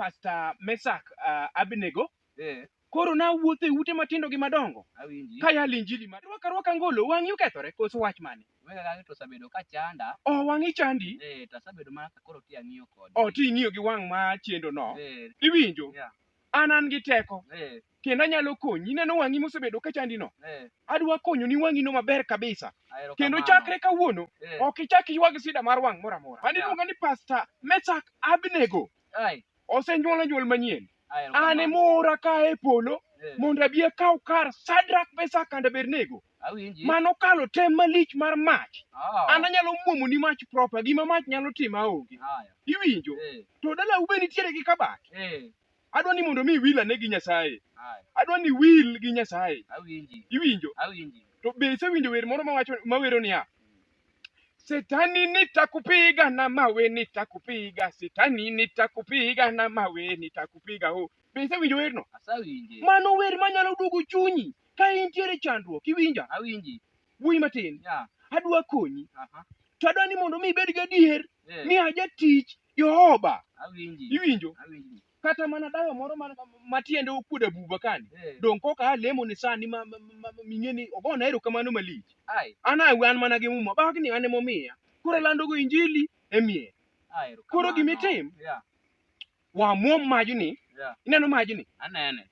Pastor Mesak Abinego. Koro na wuotho e ute matindo gi madongo. Ka yalo injili mar rwaka ngolo wang'i okethore koso wach mane. Wega to sabedo ka chanda. Wang'i chandi? To sabedo ma koro ti ang'iyo kod. Ti ing'iyo gi wang' ma chendo no. Iwinjo? An gi teko. Kendo anyalo konyi. Ineno wang'i mosebedo ka chandi no. Adwa konyo ni wang'i no maber kabisa. Kendo chakre kawuono ok ichak ywag sida mar wang' moro amora. An iluonga ni Pastor Mesak Abinego. Osenyuolo nyuol manyien. An emora ka e polo mondo abi akaw kar Sadrak, Mesak and Abednego. Mano kalo tem malich mar mach. An anyalo muomo ni mach proper gima mach nyalo timo aonge. Iwinjo? To dala ube nitiere gi kabat. Adwa ni mondo mi wil ane gi Nyasaye. Adwa ni wil gi Nyasaye. Iwinjo? To be isewinjo wer moro mawero niya, Setani nitakupiga na mawe nitakupiga, Setani nitakupiga na mawe nitakupiga. Be isewinjo werno? Asawinje. Mano wer manyalo duogo chunyi ka intiere chandruok. Iwinja? Awinji. Wuoyi matin. Adwa konyi. To adwa ni mondo mi ibed gadier ni aja tich Jehova. Iwinjo? Kata mana dayo moro matiende okuoda buba kani. Dong koka alemo ni sani ming'eni ogona erokamano malich. An mana gi muma bagni an emomiya. Koro lando go injili e mier. Koro gimitim wamuom majni. Ineno majni? Anene.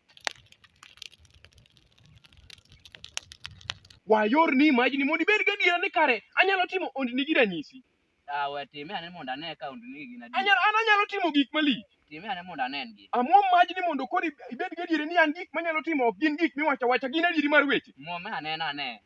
Wayor ni majni mondo ibed gadiera ni kare anyalo timo ondni gi ranyisi. We time ane mondo ane ka ondni gi nadi. An anyalo timo gik malich. Time ane mondo anen gi. Amuom majni mondo koro ibed gadiera ni an gik manyalo timo ok gin gik miwacho wacha gin adieri mar weche. Muome ane.